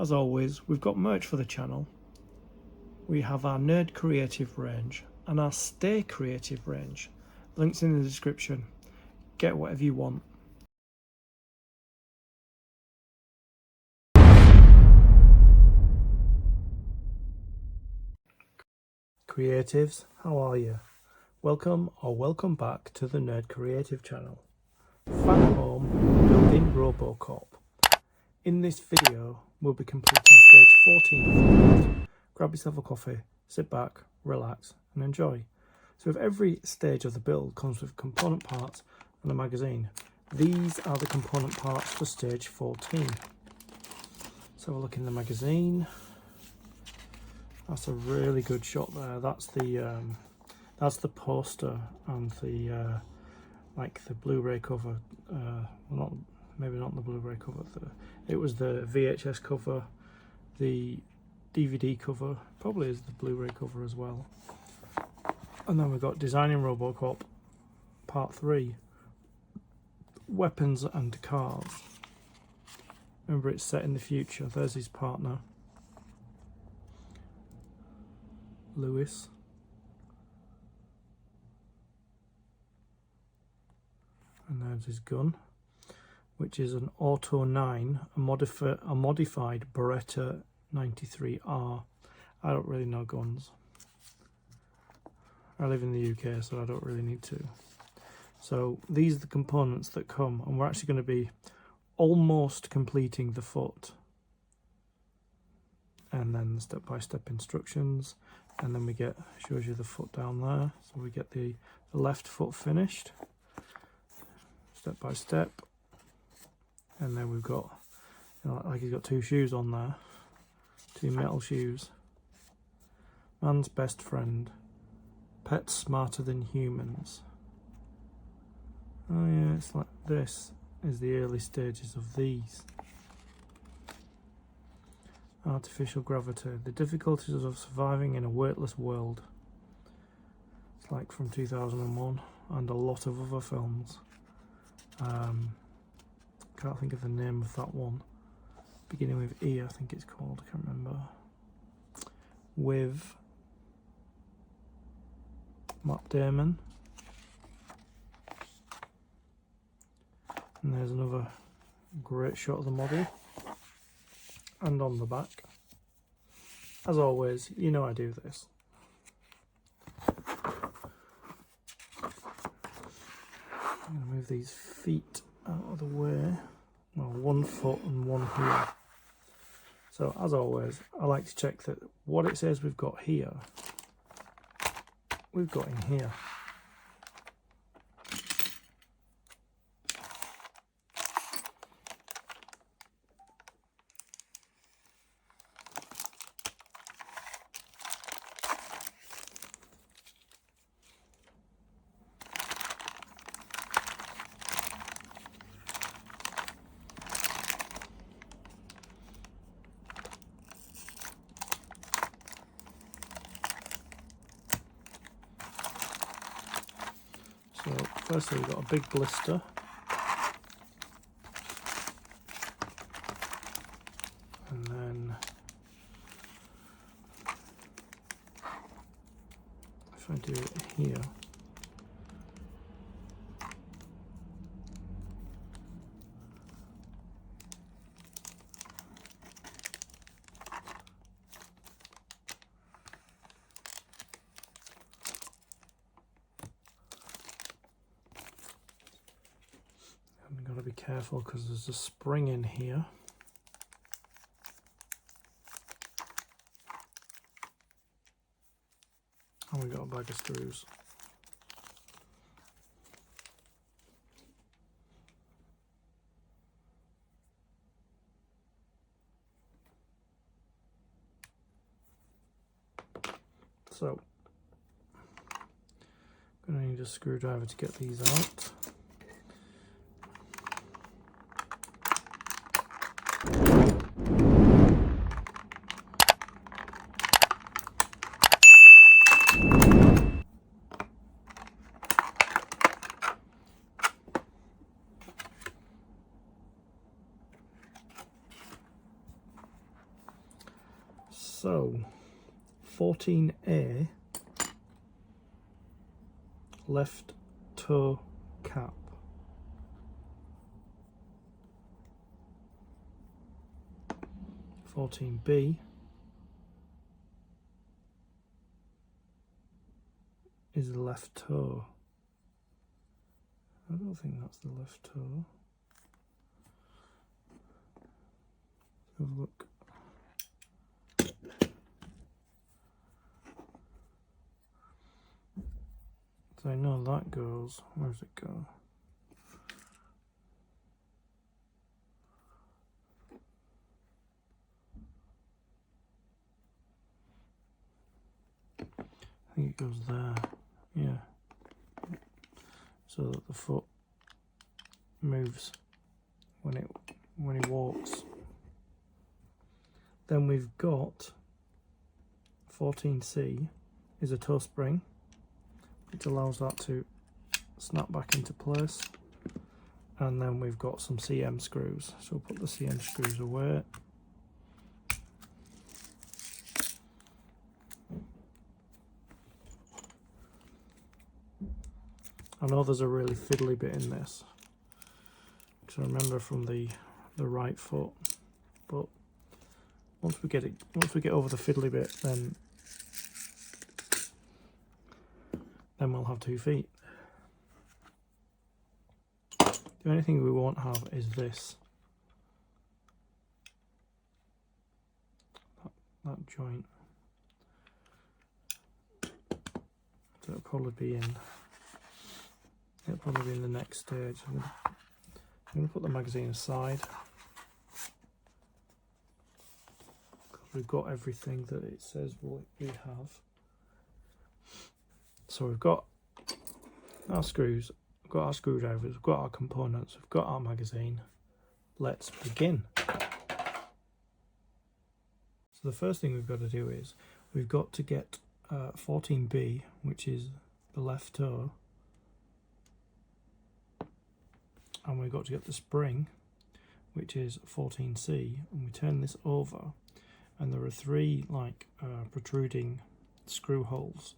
as always, we've got merch for the channel. We have our Nerd Creative range and our Stay Creative range. Links in the description. Get whatever you want. Creatives, how are you? Welcome or welcome back to the Nerd Creative channel. Fanhome building Robocop. In this video, we'll be completing stage 14 of the build. Grab yourself a coffee, sit back, relax and enjoy. So with every stage of the build comes with component parts and a magazine. These are the component parts for stage 14. Let's have a look in the magazine. That's a really good shot there. That's the poster and the like the Blu-ray cover. Well, maybe not the Blu-ray cover. It was the VHS cover, the DVD cover, probably is the Blu-ray cover as well. And then we've got Designing Robocop Part 3, Weapons and Cars. Remember, it's set in the future. There's his partner, Lewis. And there's his gun, which is an Auto 9, a modified Beretta 93R. I don't really know guns. I live in the UK, so I don't really need to. So these are the components that come, and we're actually going to be almost completing the foot. And then the step-by-step instructions, and then we get, shows you the foot down there. So we get the left foot finished, step by step. And then we've got, you know, like he's got two shoes on there, two metal shoes. Man's best friend, pets smarter than humans. Oh yeah, it's like this is the early stages of these. Artificial gravity, the difficulties of surviving in a weightless world. It's like from 2001 and a lot of other films. Can't think of the name of that one. Beginning with E, I think it's called. I can't remember. With Matt Damon. And there's another great shot of the model. And on the back. As always, you know I do this. I'm going to move these feet out of the way. Well, one foot and one here. So as always, I like to check that what it says we've got here, we've got in here. So firstly we've got a big blister, and then if I do it here, I've got to be careful because there's a spring in here. And we've got a bag of screws. So, I'm going to need a screwdriver to get these out. So 14A, left toe cap. (14B) is the left toe. I don't think that's the left toe. Let's have a look. So I know that goes. Where does it go? I think it goes there. Yeah. So that the foot moves when he walks. Then we've got 14C is a toe spring, which allows that to snap back into place. And then we've got some CM screws. So we'll put the CM screws away. I know there's a really fiddly bit in this, because I remember from the right foot, but once we get over the fiddly bit, then we'll have 2 feet. The only thing we won't have is this, that joint. So it'll probably be in. It'll probably be in the next stage. I'm going to put the magazine aside, because we've got everything that it says we have. So we've got our screws, we've got our screwdrivers, we've got our components, we've got our magazine. Let's begin. So the first thing we've got to do is we've got to get 14B, which is the left toe, and we've got to get the spring, which is 14C, and we turn this over, and there are 3 like protruding screw holes,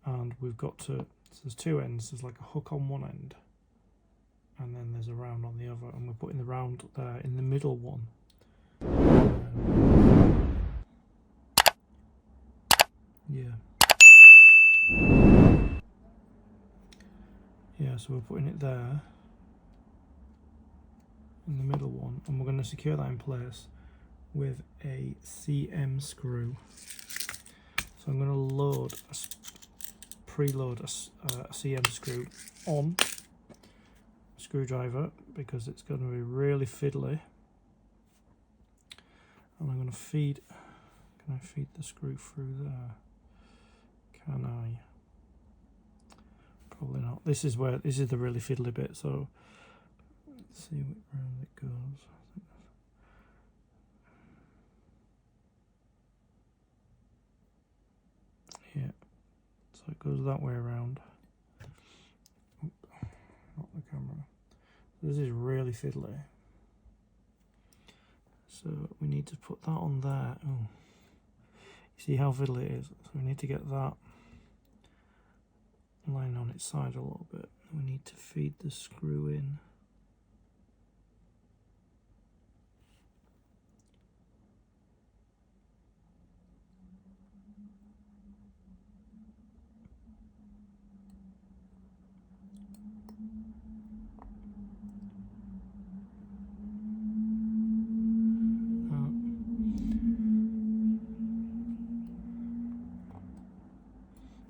and we've got to, so there's 2 ends, there's like a hook on one end, and then there's a round on the other, and we're putting the round there in the middle one. Yeah, so we're putting it there in the middle one, and we're going to secure that in place with a CM screw. So I'm going to preload a CM screw on a screwdriver, because it's going to be really fiddly, and I'm going to feed. Can I feed the screw through there? Can I? Probably not. This is the really fiddly bit, so let's see what round it goes. Yeah, so it goes that way around. Oop, not the camera. This is really fiddly, so we need to put that on there. Oh, you see how fiddly it is? So we need to get that lying on its side a little bit. We need to feed the screw in.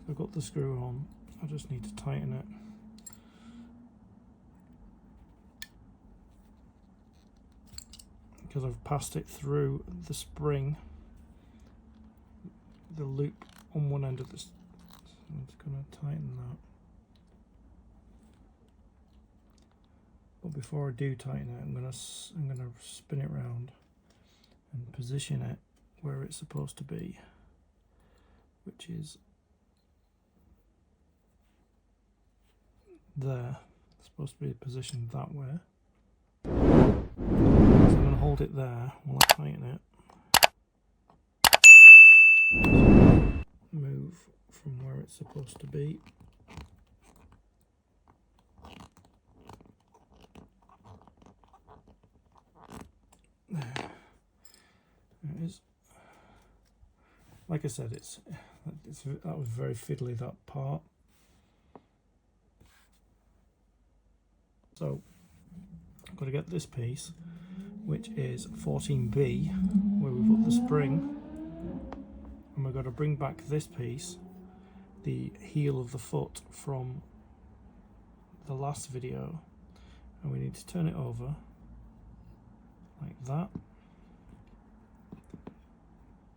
I've got the screw on, I just need to tighten it. Because I've passed it through the spring, the loop on one end of this. So I'm just going to tighten that. But before I do tighten it, I'm going to spin it round and position it where it's supposed to be, which is there. It's supposed to be positioned that way. So I'm going to hold it there while I tighten it. from where it's supposed to be. There it is. Like I said, that was very fiddly, that part. So I've got to get this piece, which is 14B, where we put the spring, and we've got to bring back this piece, the heel of the foot from the last video, and we need to turn it over like that,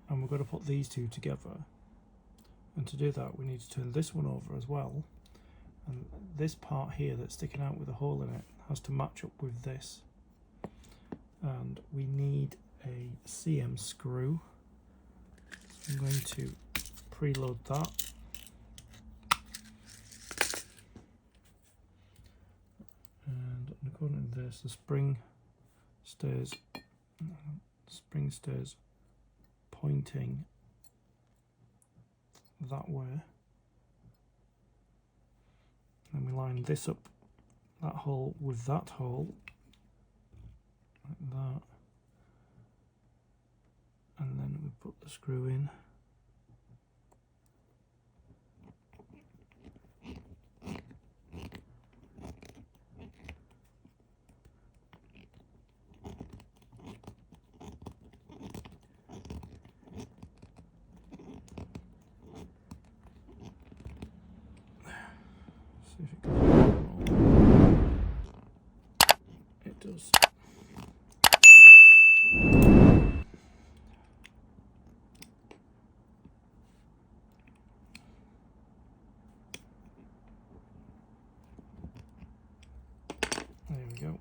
and we're going to put these two together, and to do that we need to turn this one over as well, and this part here that's sticking out with a hole in it has to match up with this, and we need a CM screw. So I'm going to preload that, and according to this, the spring stays pointing that way. Then we line this up, that hole with that hole, like that, and then we put the screw in. See if it goes. It does. There we go.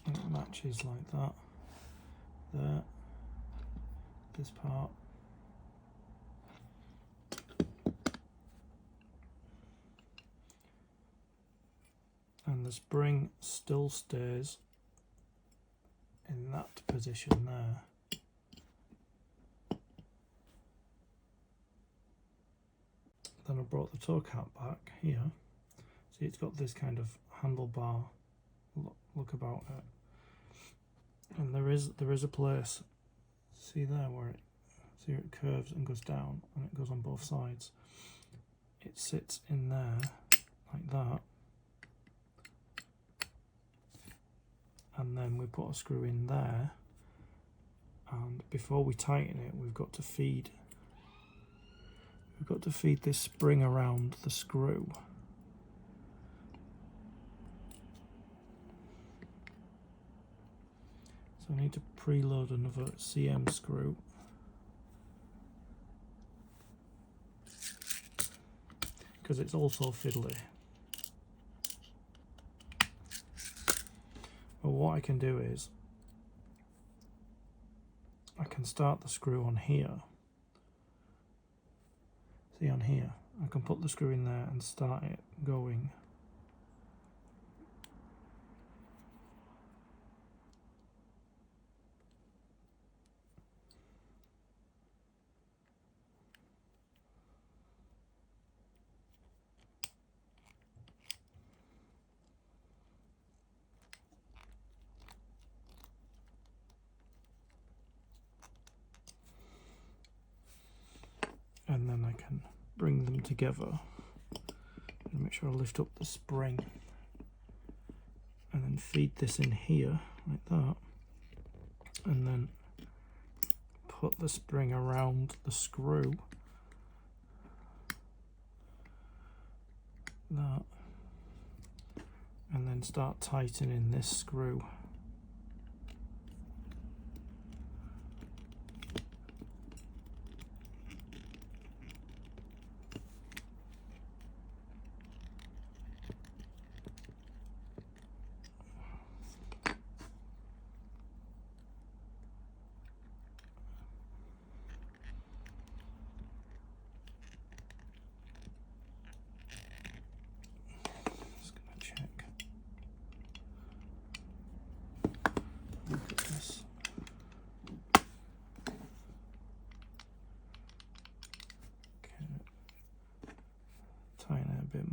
And it matches like that. There. This part. And the spring still stays in that position there. Then I brought the toe cap back here. See, it's got this kind of handlebar look about it, and there is a place. See there where it curves and goes down, and it goes on both sides. It sits in there like that, and then we put a screw in there, and before we tighten it, we've got to feed this spring around the screw. So I need to preload another CM screw. Because it's also fiddly. But what I can do is, I can start the screw on here. See on here, I can put the screw in there and start it going. And then I can bring them together and make sure I lift up the spring and then feed this in here like that, and then put the spring around the screw, that, and then start tightening this screw.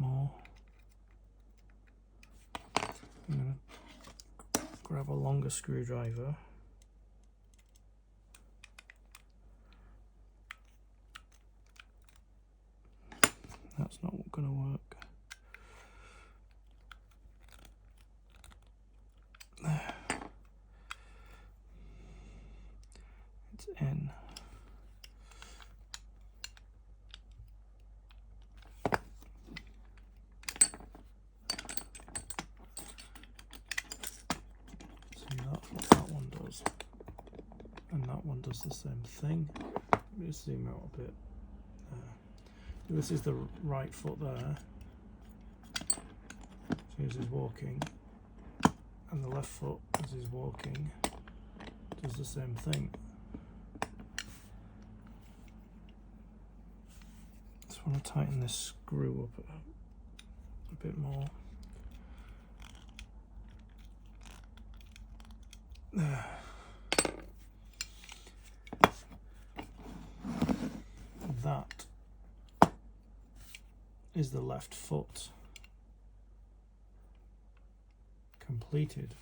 more. I'm going to grab a longer screwdriver. That's not going to work. There. It's in. See, that's what that one does. And that one does the same thing. Let me just zoom out a bit. This is the right foot there. So as he's walking. And the left foot, as he's walking, does the same thing. Just want to tighten this screw up a bit more. There. That is the left foot completed.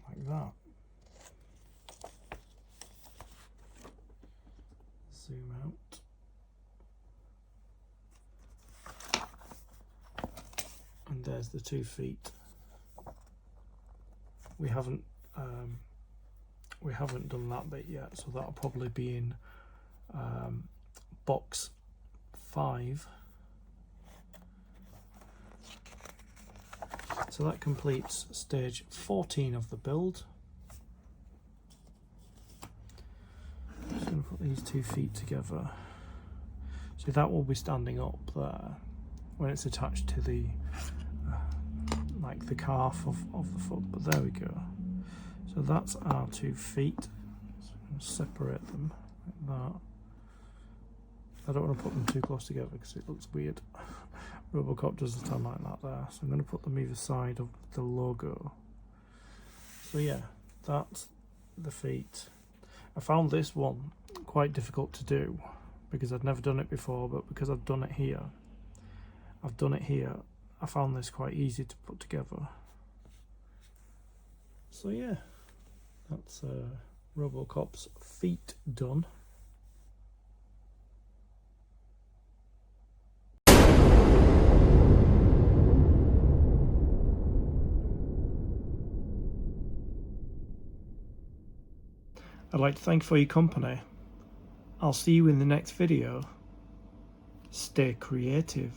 Like that. Zoom out. And there's the 2 feet. We haven't done that bit yet, so that'll probably be in box 5. So that completes stage 14 of the build. I'm just going to put these 2 feet together. So that will be standing up there when it's attached to the like the calf of the foot, but there we go. So that's our 2 feet. So I'm going to separate them like that. I don't want to put them too close together because it looks weird. Robocop does the time like that there. So I'm going to put them either side of the logo. So yeah, that's the feet. I found this one quite difficult to do because I'd never done it before, but because I've done it here, I found this quite easy to put together. So yeah, that's Robocop's feet done. I'd like to thank you for your company. I'll see you in the next video. Stay creative.